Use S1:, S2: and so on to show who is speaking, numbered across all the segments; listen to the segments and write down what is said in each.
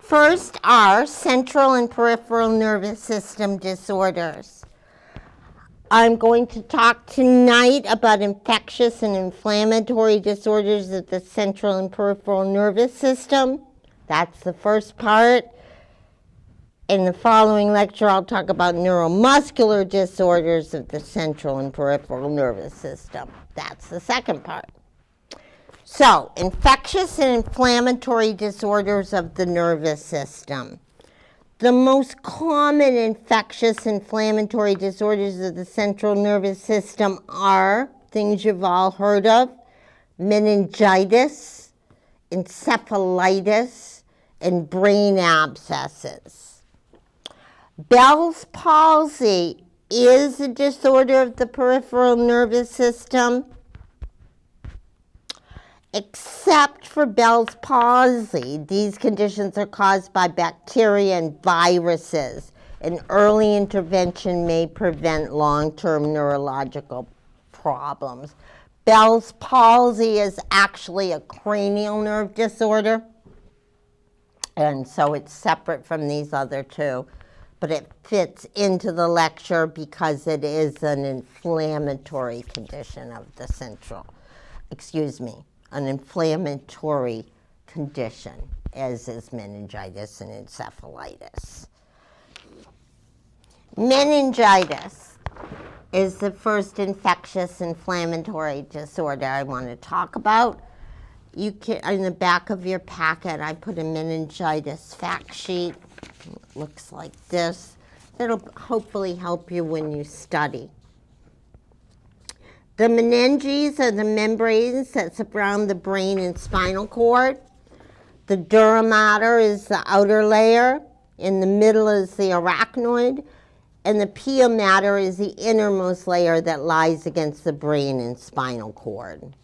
S1: First are central and peripheral nervous system disorders. I'm going to talk tonight about infectious and inflammatory disorders of the central and peripheral nervous system. That's the first part. In the following lecture, I'll talk about neuromuscular disorders of the central and peripheral nervous system. That's the second part. So, infectious and inflammatory disorders of the nervous system. The most common infectious inflammatory disorders of the central nervous system are things you've all heard of: meningitis, encephalitis, and brain abscesses. Bell's palsy is a disorder of the peripheral nervous system. Except for Bell's palsy, these conditions are caused by bacteria and viruses, and early intervention may prevent long-term neurological problems. Bell's palsy is actually a cranial nerve disorder, and so it's separate from these other two, but it fits into the lecture because it is an inflammatory condition of the an inflammatory condition, as is meningitis and encephalitis. Meningitis is the first infectious inflammatory disorder I want to talk about. You can, in the back of your packet, I put a meningitis fact sheet. It looks like this. It'll hopefully help you when you study. The meninges are the membranes that surround the brain and spinal cord. The dura mater is the outer layer. In the middle is the arachnoid. And the pia mater is the innermost layer that lies against the brain and spinal cord.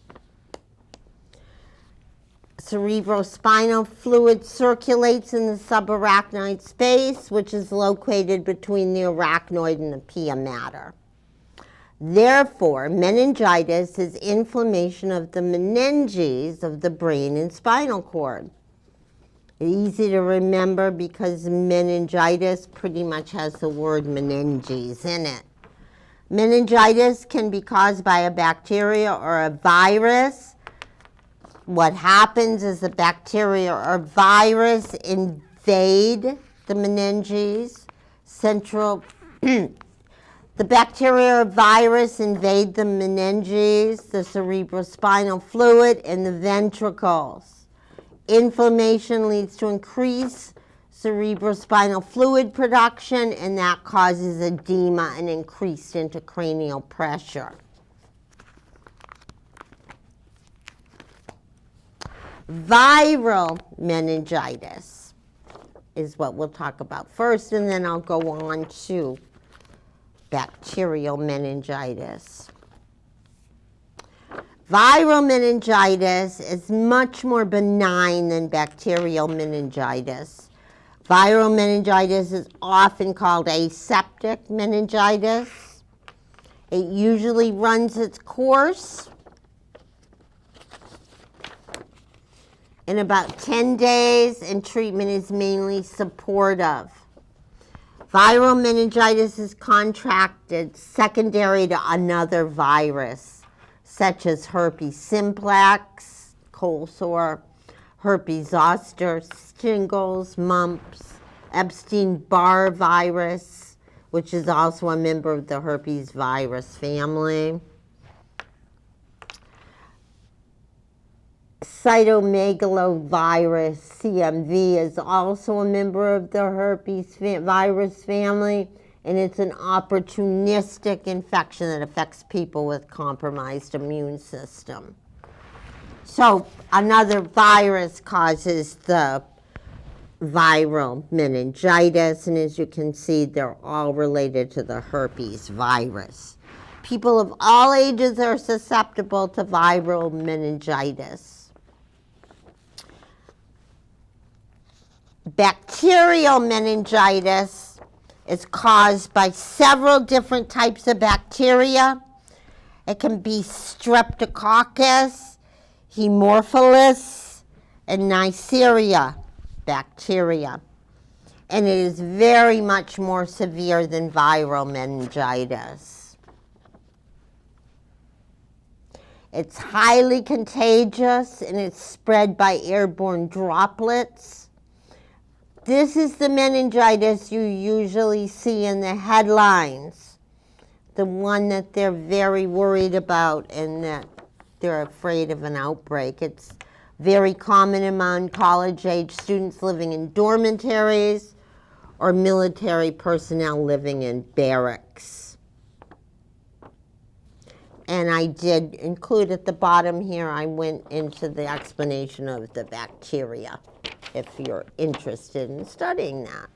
S1: Cerebrospinal fluid circulates in the subarachnoid space, which is located between the arachnoid and the pia mater. Therefore, meningitis is inflammation of the meninges of the brain and spinal cord. Easy to remember because meningitis pretty much has the word meninges in it. Meningitis can be caused by a bacteria or a virus. What happens is the bacteria or virus invade the meninges. The bacteria or virus invade the meninges, the cerebrospinal fluid, and the ventricles. Inflammation leads to increased cerebrospinal fluid production, and that causes edema and increased intracranial pressure. Viral meningitis is what we'll talk about first, and then I'll go on to bacterial meningitis. Viral meningitis is much more benign than bacterial meningitis. Viral meningitis is often called aseptic meningitis. It usually runs its course in about 10 days, and treatment is mainly supportive. Viral meningitis is contracted secondary to another virus, such as herpes simplex, cold sore, herpes zoster, shingles, mumps, Epstein-Barr virus, which is also a member of the herpes virus family. Cytomegalovirus, CMV, is also a member of the herpes virus family, and it's an opportunistic infection that affects people with compromised immune system. So another virus causes the viral meningitis, and as you can see, they're all related to the herpes virus. People of all ages are susceptible to viral meningitis. Bacterial meningitis is caused by several different types of bacteria. It can be Streptococcus, Haemophilus, and Neisseria bacteria. And it is very much more severe than viral meningitis. It's highly contagious and it's spread by airborne droplets. This is the meningitis you usually see in the headlines, the one that they're very worried about and that they're afraid of an outbreak. It's very common among college-age students living in dormitories or military personnel living in barracks. And I did include at the bottom here, I went into the explanation of the bacteria, if you're interested in studying that.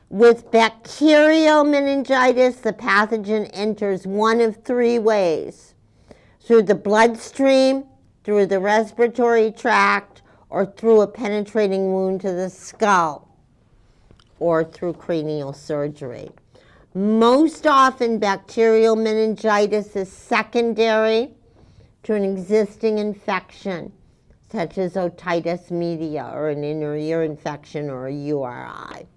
S1: With bacterial meningitis, the pathogen enters one of three ways: through the bloodstream, through the respiratory tract, or through a penetrating wound to the skull, or through cranial surgery. Most often, bacterial meningitis is secondary to an existing infection, such as otitis media, or an inner ear infection, or a URI.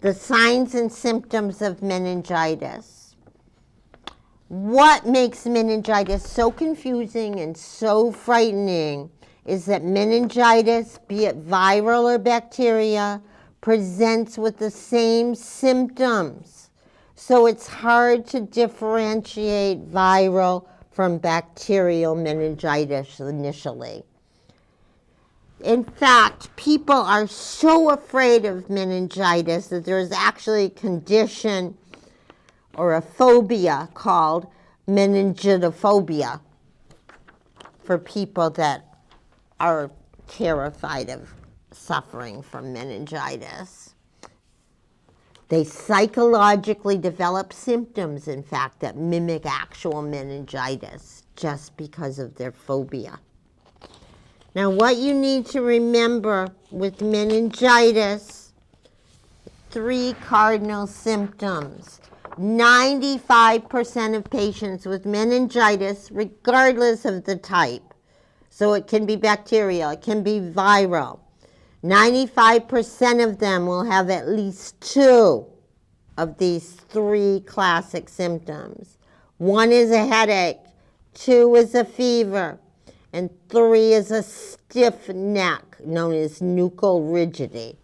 S1: The signs and symptoms of meningitis. What makes meningitis so confusing and so frightening is that meningitis, be it viral or bacteria, presents with the same symptoms. So it's hard to differentiate viral from bacterial meningitis initially. In fact, people are so afraid of meningitis that there's actually a condition or a phobia called Meningitiphobia for people that are terrified of suffering from meningitis. They psychologically develop symptoms, in fact, that mimic actual meningitis just because of their phobia. Now, what you need to remember with meningitis, 3 cardinal symptoms. 95% of patients with meningitis, regardless of the type, so it can be bacterial, it can be viral, 95% of them will have at least 2 of these 3 classic symptoms. 1 is a headache, 2 is a fever, and 3 is a stiff neck, known as nuchal rigidity.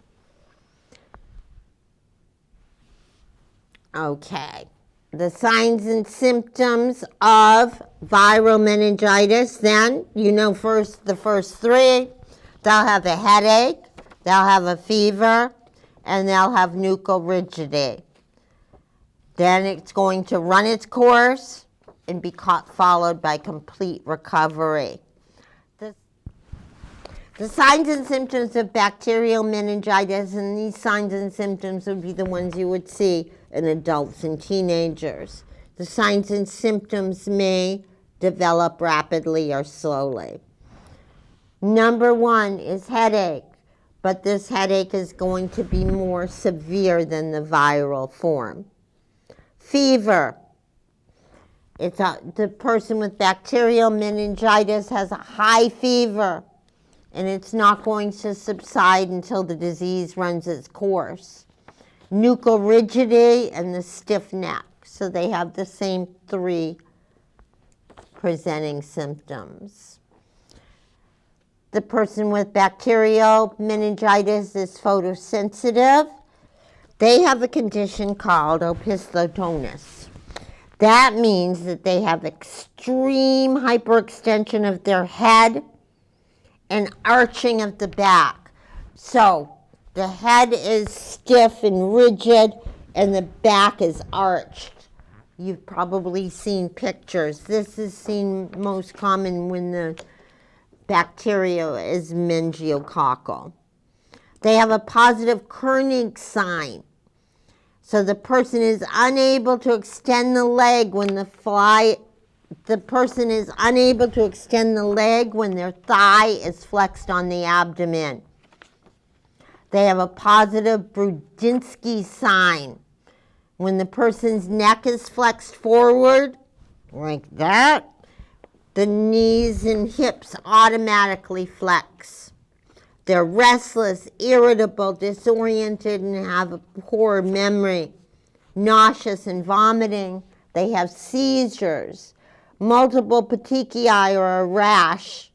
S1: Okay, the signs and symptoms of viral meningitis, then, you know the first 3. They'll have a headache, they'll have a fever, and they'll have nuchal rigidity. Then it's going to run its course and be followed by complete recovery. The signs and symptoms of bacterial meningitis, and these signs and symptoms would be the ones you would see in adults and teenagers. The signs and symptoms may develop rapidly or slowly. Number 1 is headache, but this headache is going to be more severe than the viral form. Fever. The person with bacterial meningitis has a high fever, and it's not going to subside until the disease runs its course. Nuchal rigidity and the stiff neck. So they have the same 3 presenting symptoms. The person with bacterial meningitis is photosensitive. They have a condition called opisthotonus. That means that they have extreme hyperextension of their head and arching of the back. So the head is stiff and rigid and the back is arched. You've probably seen pictures. This is seen most common when the bacteria is meningococcal. They have a positive Koenig sign. So the person is unable to extend the leg when the person is unable to extend the leg when their thigh is flexed on the abdomen. They have a positive Brudinsky sign. When the person's neck is flexed forward, like that, the knees and hips automatically flex. They're restless, irritable, disoriented, and have a poor memory. Nauseous and vomiting. They have seizures. Multiple petechiae, or a rash,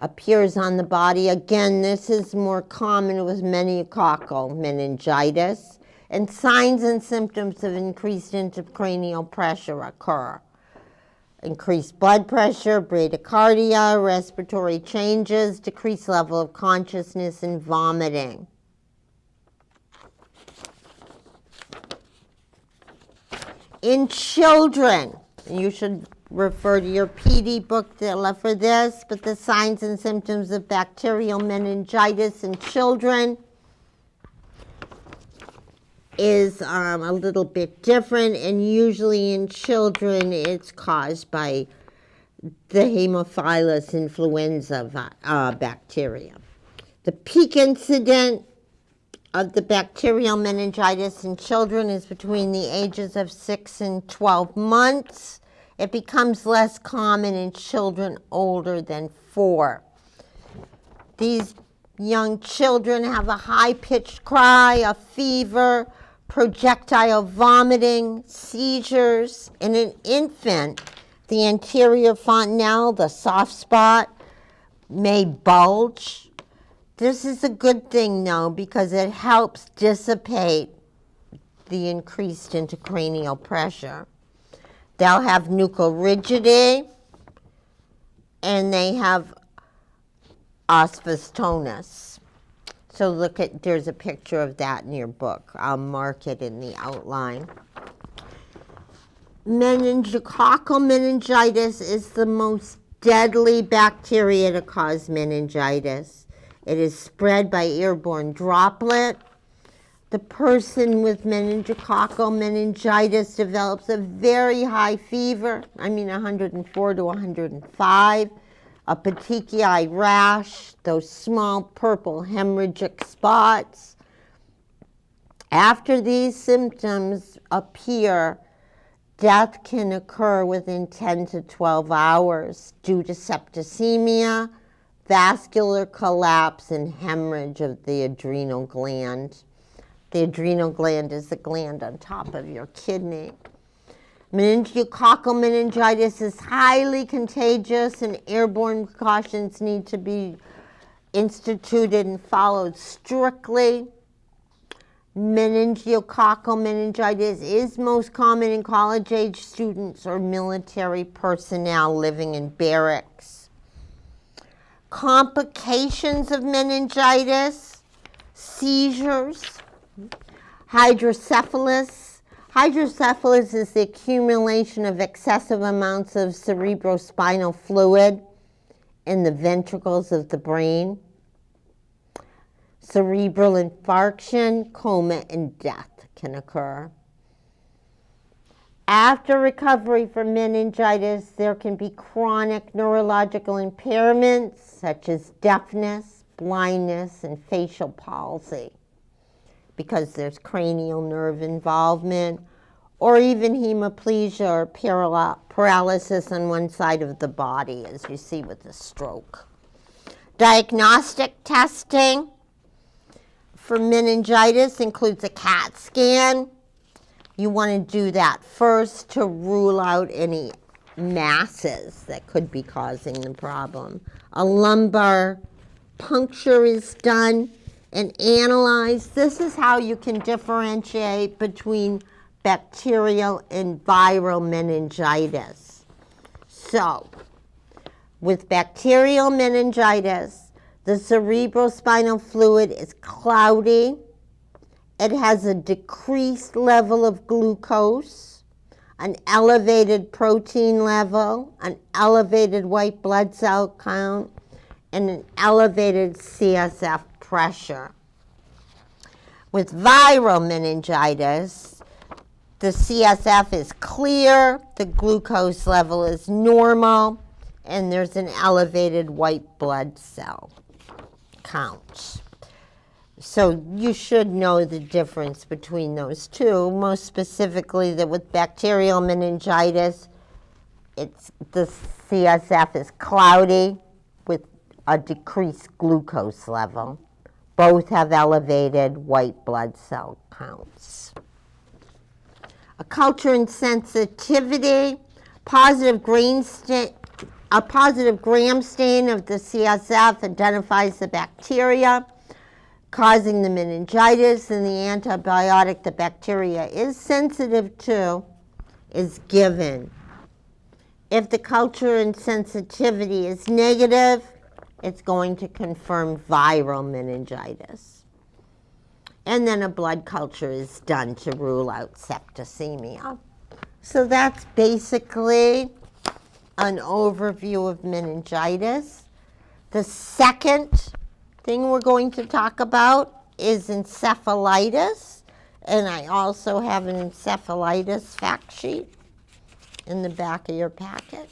S1: appears on the body. Again, this is more common with meningococcal meningitis. And signs and symptoms of increased intracranial pressure occur. Increased blood pressure, bradycardia, respiratory changes, decreased level of consciousness, and vomiting. In children, you should refer to your PD book for this, but the signs and symptoms of bacterial meningitis in children is a little bit different, and usually in children it's caused by the Haemophilus influenza bacteria. The peak incidence of the bacterial meningitis in children is between the ages of 6 and 12 months. It becomes less common in children older than 4. These young children have a high-pitched cry, a fever, projectile vomiting, seizures. In an infant, the anterior fontanelle, the soft spot, may bulge. This is a good thing, though, because it helps dissipate the increased intracranial pressure. They'll have nuchal rigidity, and they have osphastonis. So look at, there's a picture of that in your book. I'll mark it in the outline. Meningococcal meningitis is the most deadly bacteria to cause meningitis. It is spread by airborne droplet. The person with meningococcal meningitis develops a very high fever, 104 to 105, a petechiae rash, those small purple hemorrhagic spots. After these symptoms appear, death can occur within 10 to 12 hours due to septicemia, vascular collapse, and hemorrhage of the adrenal gland. The adrenal gland is the gland on top of your kidney. Meningococcal meningitis is highly contagious, and airborne precautions need to be instituted and followed strictly. Meningococcal meningitis is most common in college-age students or military personnel living in barracks. Complications of meningitis: seizures, hydrocephalus. Hydrocephalus is the accumulation of excessive amounts of cerebrospinal fluid in the ventricles of the brain. Cerebral infarction, coma, and death can occur. After recovery from meningitis, there can be chronic neurological impairments such as deafness, blindness, and facial palsy, because there's cranial nerve involvement, or even hemiplegia or paralysis on one side of the body, as you see with the stroke. Diagnostic testing for meningitis includes a CAT scan. You want to do that first to rule out any masses that could be causing the problem. A lumbar puncture is done and analyzed. This is how you can differentiate between bacterial and viral meningitis. So, with bacterial meningitis, the cerebrospinal fluid is cloudy. It has a decreased level of glucose, an elevated protein level, an elevated white blood cell count, and an elevated CSF pressure. With viral meningitis, the CSF is clear, the glucose level is normal, and there's an elevated white blood cell count. So you should know the difference between those two, most specifically that with bacterial meningitis, the CSF is cloudy with a decreased glucose level. Both have elevated white blood cell counts. A culture insensitivity, a positive gram stain of the CSF identifies the bacteria causing the meningitis, and the antibiotic the bacteria is sensitive to is given. If the culture insensitivity is negative, it's going to confirm viral meningitis. And then a blood culture is done to rule out septicemia. So that's basically an overview of meningitis. The second thing we're going to talk about is encephalitis. And I also have an encephalitis fact sheet in the back of your packet.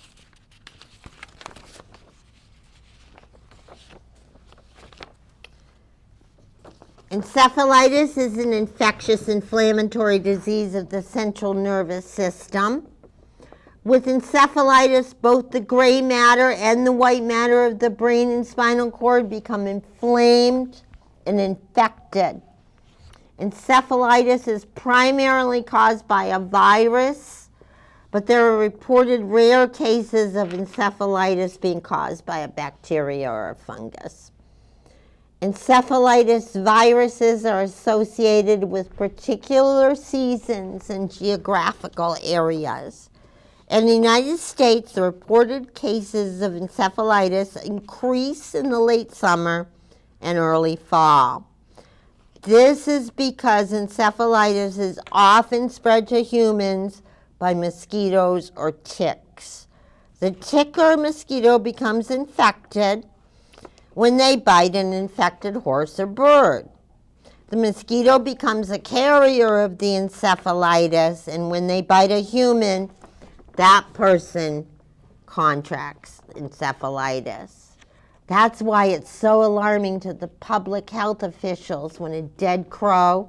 S1: Encephalitis is an infectious inflammatory disease of the central nervous system. With encephalitis, both the gray matter and the white matter of the brain and spinal cord become inflamed and infected. Encephalitis is primarily caused by a virus, but there are reported rare cases of encephalitis being caused by a bacteria or a fungus. Encephalitis viruses are associated with particular seasons and geographical areas. In the United States, the reported cases of encephalitis increase in the late summer and early fall. This is because encephalitis is often spread to humans by mosquitoes or ticks. The tick or mosquito becomes infected when they bite an infected horse or bird. The mosquito becomes a carrier of the encephalitis, and when they bite a human, that person contracts encephalitis. That's why it's so alarming to the public health officials when a dead crow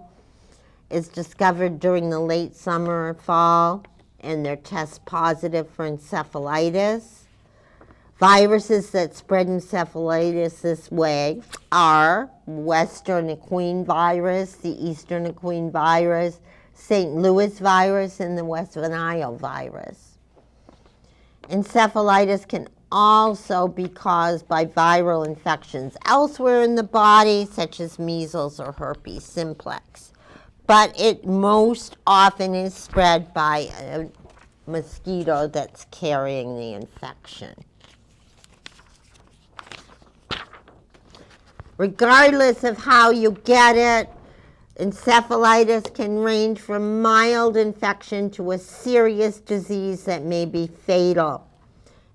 S1: is discovered during the late summer or fall and they're test positive for encephalitis. Viruses that spread encephalitis this way are Western equine virus, the Eastern equine virus, St. Louis virus, and the West Nile virus. Encephalitis can also be caused by viral infections elsewhere in the body, such as measles or herpes simplex. But it most often is spread by a mosquito that's carrying the infection. Regardless of how you get it, encephalitis can range from mild infection to a serious disease that may be fatal.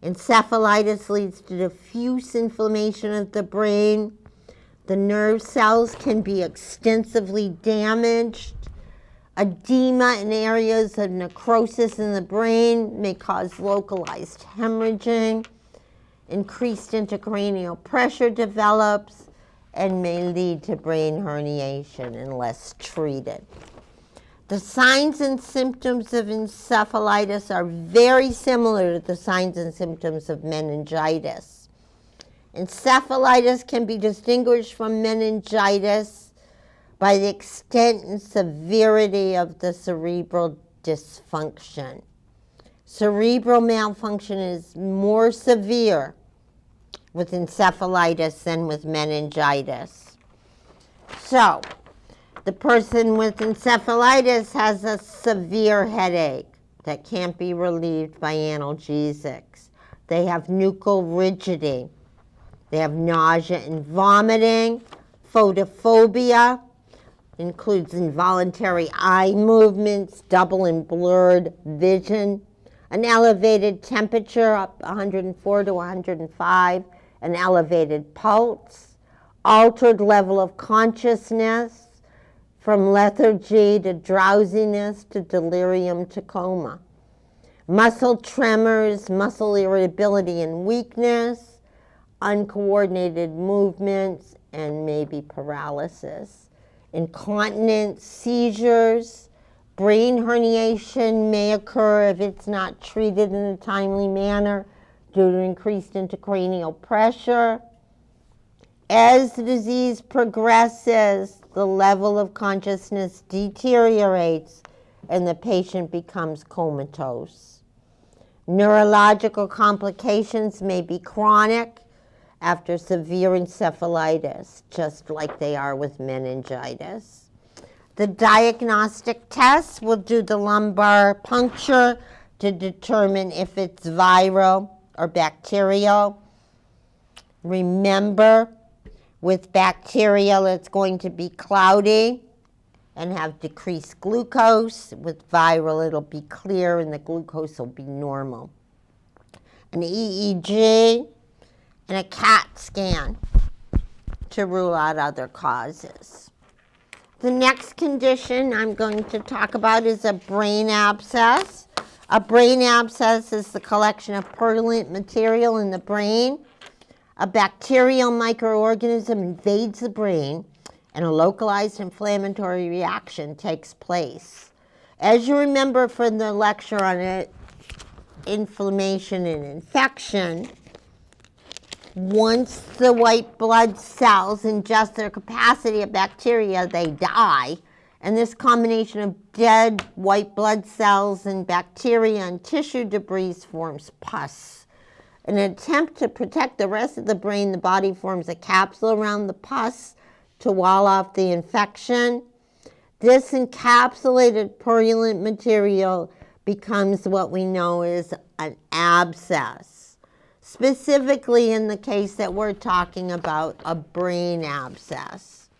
S1: Encephalitis leads to diffuse inflammation of the brain. The nerve cells can be extensively damaged. Edema in areas of necrosis in the brain may cause localized hemorrhaging. Increased intracranial pressure develops and may lead to brain herniation unless treated. The signs and symptoms of encephalitis are very similar to the signs and symptoms of meningitis. Encephalitis can be distinguished from meningitis by the extent and severity of the cerebral dysfunction. Cerebral malfunction is more severe with encephalitis than with meningitis. So, the person with encephalitis has a severe headache that can't be relieved by analgesics. They have nuchal rigidity. They have nausea and vomiting. Photophobia includes involuntary eye movements, double and blurred vision, an elevated temperature up 104 to 105, an elevated pulse, altered level of consciousness, from lethargy to drowsiness to delirium to coma. Muscle tremors, muscle irritability and weakness, uncoordinated movements, and maybe paralysis. Incontinence, seizures, brain herniation may occur if it's not treated in a timely manner due to increased intracranial pressure. As the disease progresses, the level of consciousness deteriorates and the patient becomes comatose. Neurological complications may be chronic after severe encephalitis, just like they are with meningitis. The diagnostic tests will do the lumbar puncture to determine if it's viral or bacterial. Remember, with bacterial, it's going to be cloudy and have decreased glucose. With viral, it'll be clear and the glucose will be normal. An EEG and a CAT scan to rule out other causes. The next condition I'm going to talk about is a brain abscess. A brain abscess is the collection of purulent material in the brain. A bacterial microorganism invades the brain and a localized inflammatory reaction takes place. As you remember from the lecture on inflammation and infection, once the white blood cells ingest their capacity of bacteria, they die. And this combination of dead white blood cells and bacteria and tissue debris forms pus. In an attempt to protect the rest of the brain, the body forms a capsule around the pus to wall off the infection. This encapsulated purulent material becomes what we know as an abscess. Specifically in the case that we're talking about, a brain abscess.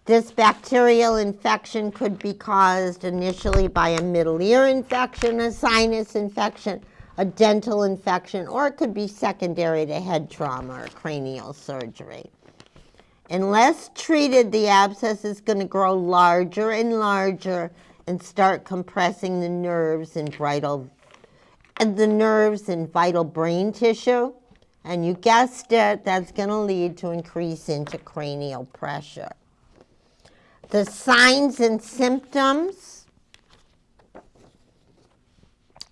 S1: This bacterial infection could be caused initially by a middle ear infection, a sinus infection, a dental infection, or it could be secondary to head trauma or cranial surgery. Unless treated, the abscess is going to grow larger and larger and start compressing the nerves and vital brain tissue. And you guessed it, that's going to lead to increase intracranial pressure. The signs and symptoms.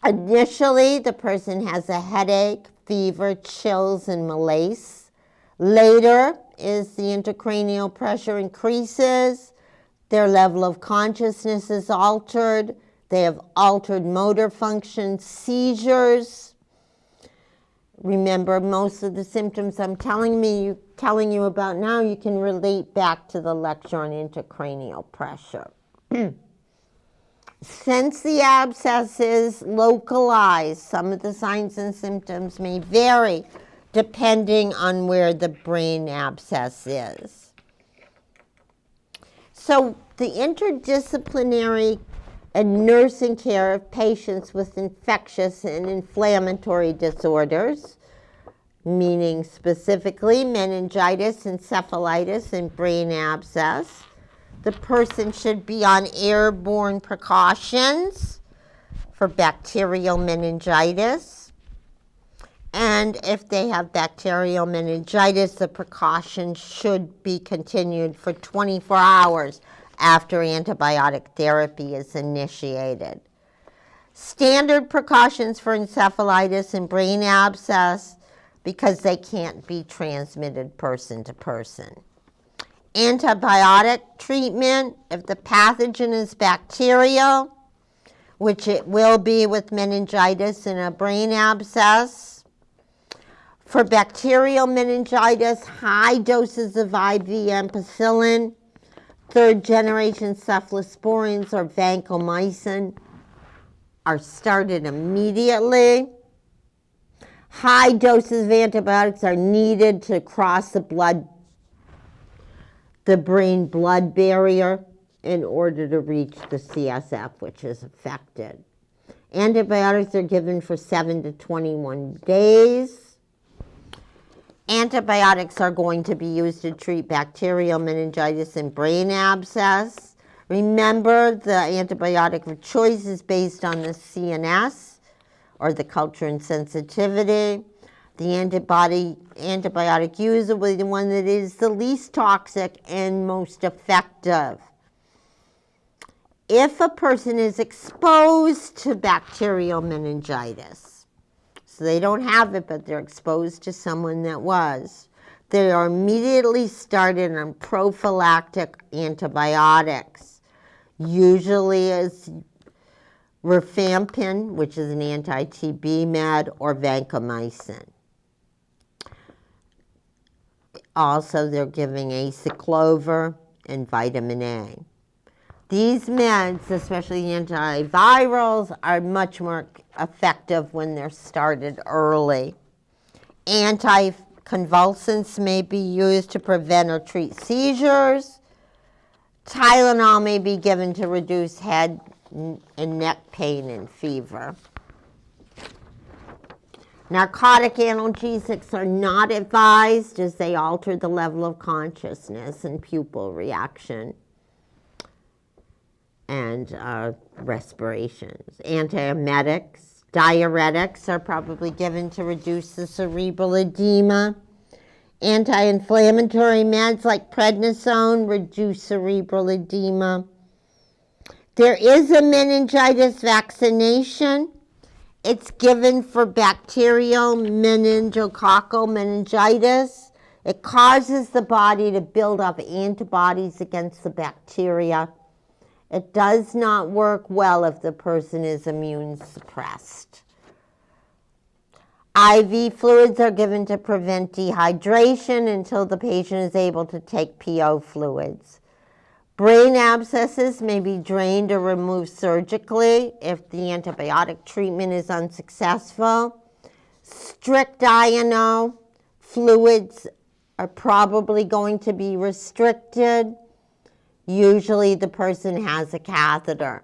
S1: Initially, the person has a headache, fever, chills, and malaise. Later, as the intracranial pressure increases, their level of consciousness is altered. They have altered motor function, seizures. Remember, most of the symptoms I'm telling you about now, you can relate back to the lecture on intracranial pressure. Since the abscess is localized, some of the signs and symptoms may vary depending on where the brain abscess is. So the interdisciplinary and nursing care of patients with infectious and inflammatory disorders, meaning specifically meningitis, encephalitis, and brain abscess. The person should be on airborne precautions for bacterial meningitis. And if they have bacterial meningitis, the precautions should be continued for 24 hours after antibiotic therapy is initiated. Standard precautions for encephalitis and brain abscess, because they can't be transmitted person to person. Antibiotic treatment, if the pathogen is bacterial, which it will be with meningitis and a brain abscess. For bacterial meningitis, high doses of IV ampicillin, third-generation cephalosporins or vancomycin are started immediately. High doses of antibiotics are needed to cross the brain-blood barrier in order to reach the CSF, which is affected. Antibiotics are given for 7 to 21 days. Antibiotics are going to be used to treat bacterial meningitis and brain abscess. Remember, the antibiotic of choice is based on the CNS, or the culture and sensitivity. The antibiotic used will be the one that is the least toxic and most effective. If a person is exposed to bacterial meningitis, so they don't have it, but they're exposed to someone that was, they are immediately started on prophylactic antibiotics, usually as rifampin, which is an anti-TB med, or vancomycin. Also, they're giving aciclovir and vitamin A. These meds, especially antivirals, are much more effective when they're started early. Anticonvulsants may be used to prevent or treat seizures. Tylenol may be given to reduce head and neck pain and fever. Narcotic analgesics are not advised as they alter the level of consciousness and pupil reaction and respirations. Antiemetics, diuretics are probably given to reduce the cerebral edema. Anti-inflammatory meds like prednisone reduce cerebral edema. There is a meningitis vaccination. It's given for bacterial meningococcal meningitis. It causes the body to build up antibodies against the bacteria. It does not work well if the person is immune suppressed. IV fluids are given to prevent dehydration until the patient is able to take PO fluids. Brain abscesses may be drained or removed surgically if the antibiotic treatment is unsuccessful. Strychnine fluids are probably going to be restricted. Usually the person has a catheter.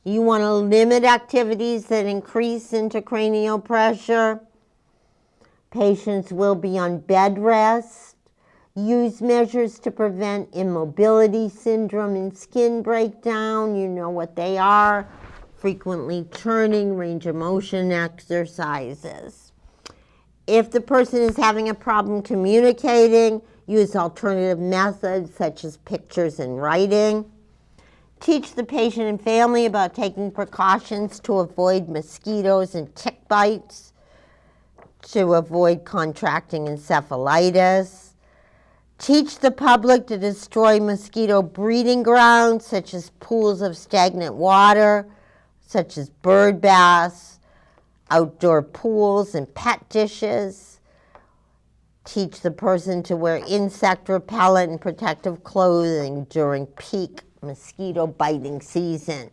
S1: You want to limit activities that increase intracranial pressure. Patients will be on bed rest. Use measures to prevent immobility syndrome and skin breakdown. You know what they are. Frequently turning, range of motion exercises. If the person is having a problem communicating, use alternative methods such as pictures and writing. Teach the patient and family about taking precautions to avoid mosquitoes and tick bites, to avoid contracting encephalitis. Teach the public to destroy mosquito breeding grounds, such as pools of stagnant water, such as bird baths, outdoor pools, and pet dishes. Teach the person to wear insect repellent and protective clothing during peak mosquito biting season.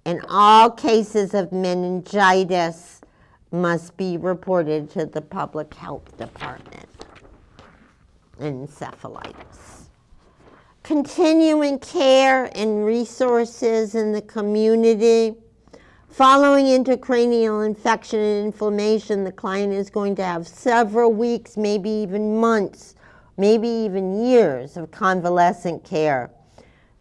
S1: And all cases of meningitis must be reported to the public health department. Encephalitis. Continuing care and resources in the community. Following intracranial infection and inflammation, the client is going to have several weeks, maybe even months, maybe even years of convalescent care.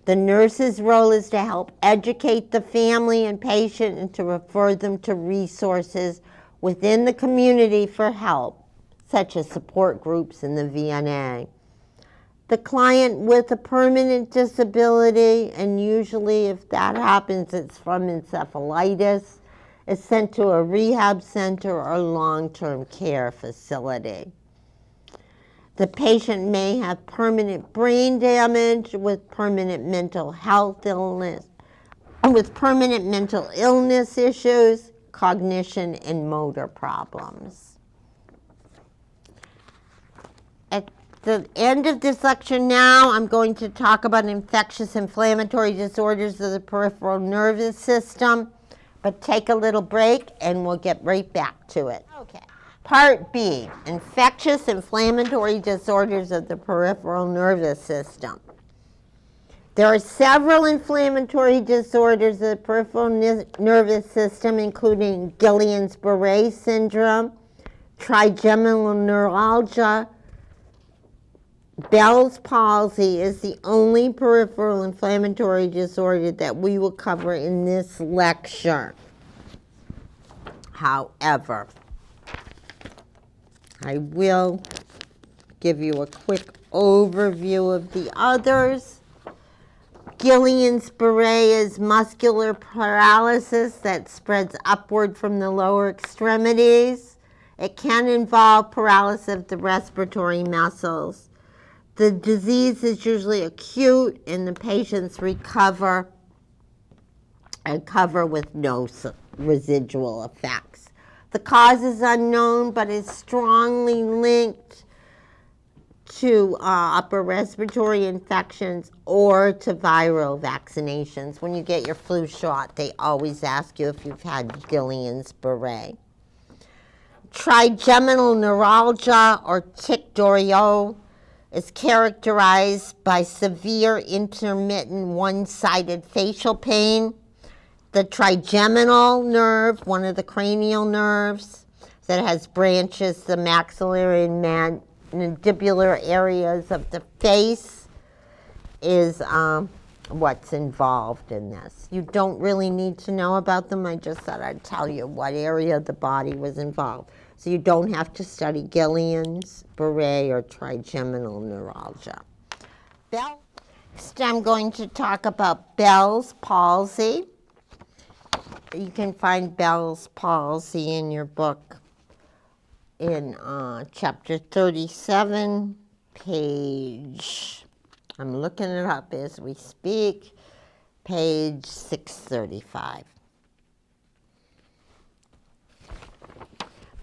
S1: The nurse's role is to help educate the family and patient and to refer them to resources within the community for help, such as support groups in the VNA. The client with a permanent disability, and usually if that happens it's from encephalitis, is sent to a rehab center or long-term care facility. The patient may have permanent brain damage with permanent mental health illness, with permanent mental illness issues, cognition, and motor problems. At the end of this lecture now, I'm going to talk about infectious inflammatory disorders of the peripheral nervous system, but take a little break and we'll get right back to it. Okay. Part B, infectious inflammatory disorders of the peripheral nervous system. There are several inflammatory disorders of the peripheral nervous system, including Guillain-Barré syndrome, trigeminal neuralgia. Bell's palsy is the only peripheral inflammatory disorder that we will cover in this lecture. However, I will give you a quick overview of the others. Guillain-Barré is muscular paralysis that spreads upward from the lower extremities. It can involve paralysis of the respiratory muscles. The disease is usually acute, and the patients recover with no residual effects. The cause is unknown, but is strongly linked to upper respiratory infections or to viral vaccinations. When you get your flu shot, they always ask you if you've had Guillain-Barré. Trigeminal neuralgia, or tic douloureux, is characterized by severe intermittent one-sided facial pain. The trigeminal nerve, one of the cranial nerves that has branches, the maxillary and mandibular areas of the face, is what's involved in this. You don't really need to know about them. I just thought I'd tell you what area of the body was involved. So you don't have to study Guillain-Barré or trigeminal neuralgia. Next, I'm going to talk about Bell's palsy. You can find Bell's palsy in your book in chapter 37, page, I'm looking it up as we speak, page 635.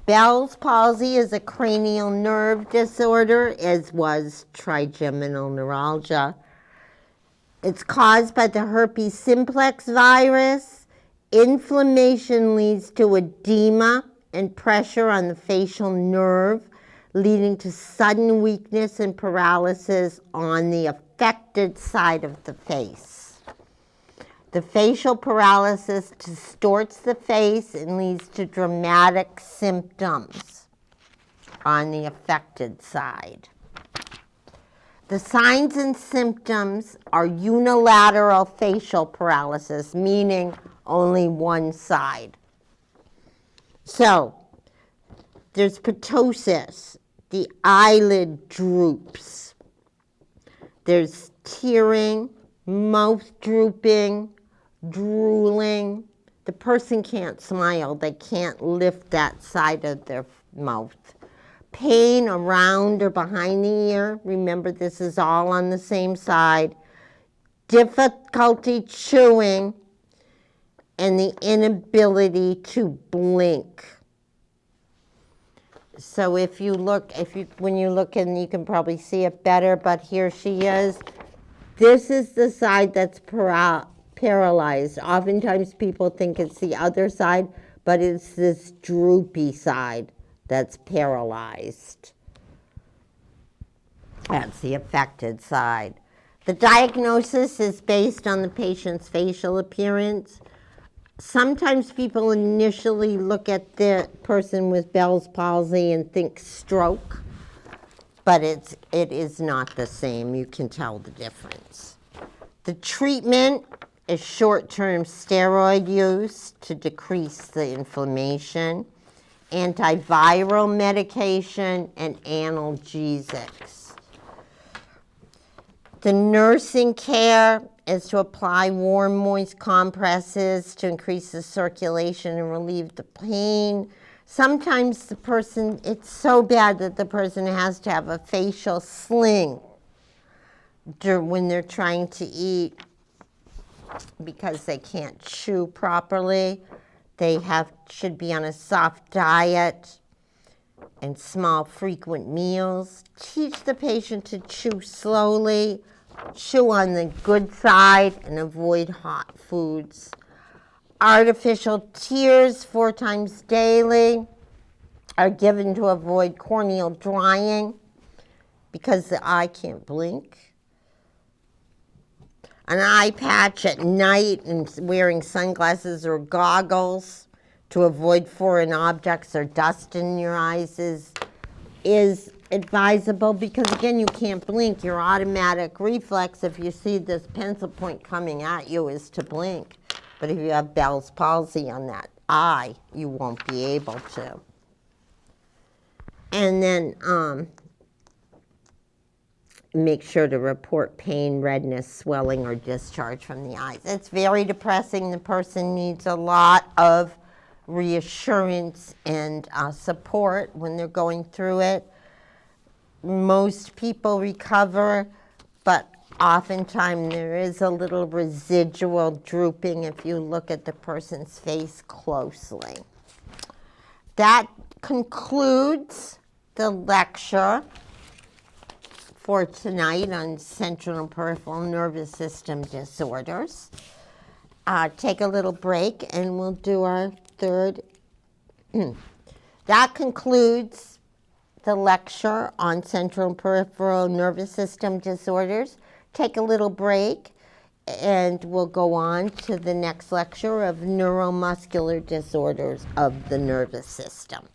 S1: Bell's palsy is a cranial nerve disorder, as was trigeminal neuralgia. It's caused by the herpes simplex virus. Inflammation leads to edema and pressure on the facial nerve, leading to sudden weakness and paralysis on the affected side of the face. The facial paralysis distorts the face and leads to dramatic symptoms on the affected side. The signs and symptoms are unilateral facial paralysis, meaning only one side. So, there's ptosis, the eyelid droops. There's tearing, mouth drooping, drooling. The person can't smile. They can't lift that side of their mouth. Pain around or behind the ear. Remember, this is all on the same side. Difficulty chewing, and the inability to blink. So when you look in, you can probably see it better, but here she is. This is the side that's paralyzed. Oftentimes people think it's the other side, but it's this droopy side that's paralyzed. That's the affected side. The diagnosis is based on the patient's facial appearance. Sometimes people initially look at the person with Bell's palsy and think stroke, but it is not the same. You can tell the difference. The treatment is short-term steroid use to decrease the inflammation, antiviral medication, and analgesics. The nursing care is to apply warm, moist compresses to increase the circulation and relieve the pain. Sometimes it's so bad that the person has to have a facial sling when they're trying to eat because they can't chew properly. They should be on a soft diet and small, frequent meals. Teach the patient to chew slowly, chew on the good side, and avoid hot foods. Artificial tears 4 times daily are given to avoid corneal drying because the eye can't blink. An eye patch at night and wearing sunglasses or goggles to avoid foreign objects or dust in your eyes is advisable because, again, you can't blink. Your automatic reflex, if you see this pencil point coming at you, is to blink. But if you have Bell's palsy on that eye, you won't be able to. And then make sure to report pain, redness, swelling, or discharge from the eyes. It's very depressing. The person needs a lot of reassurance and support when they're going through it. Most people recover, but oftentimes there is a little residual drooping if you look at the person's face closely. That concludes the lecture for tonight on central and peripheral nervous system disorders. Take a little break and we'll do our third. That concludes the lecture on central and peripheral nervous system disorders. Take a little break and we'll go on to the next lecture of neuromuscular disorders of the nervous system.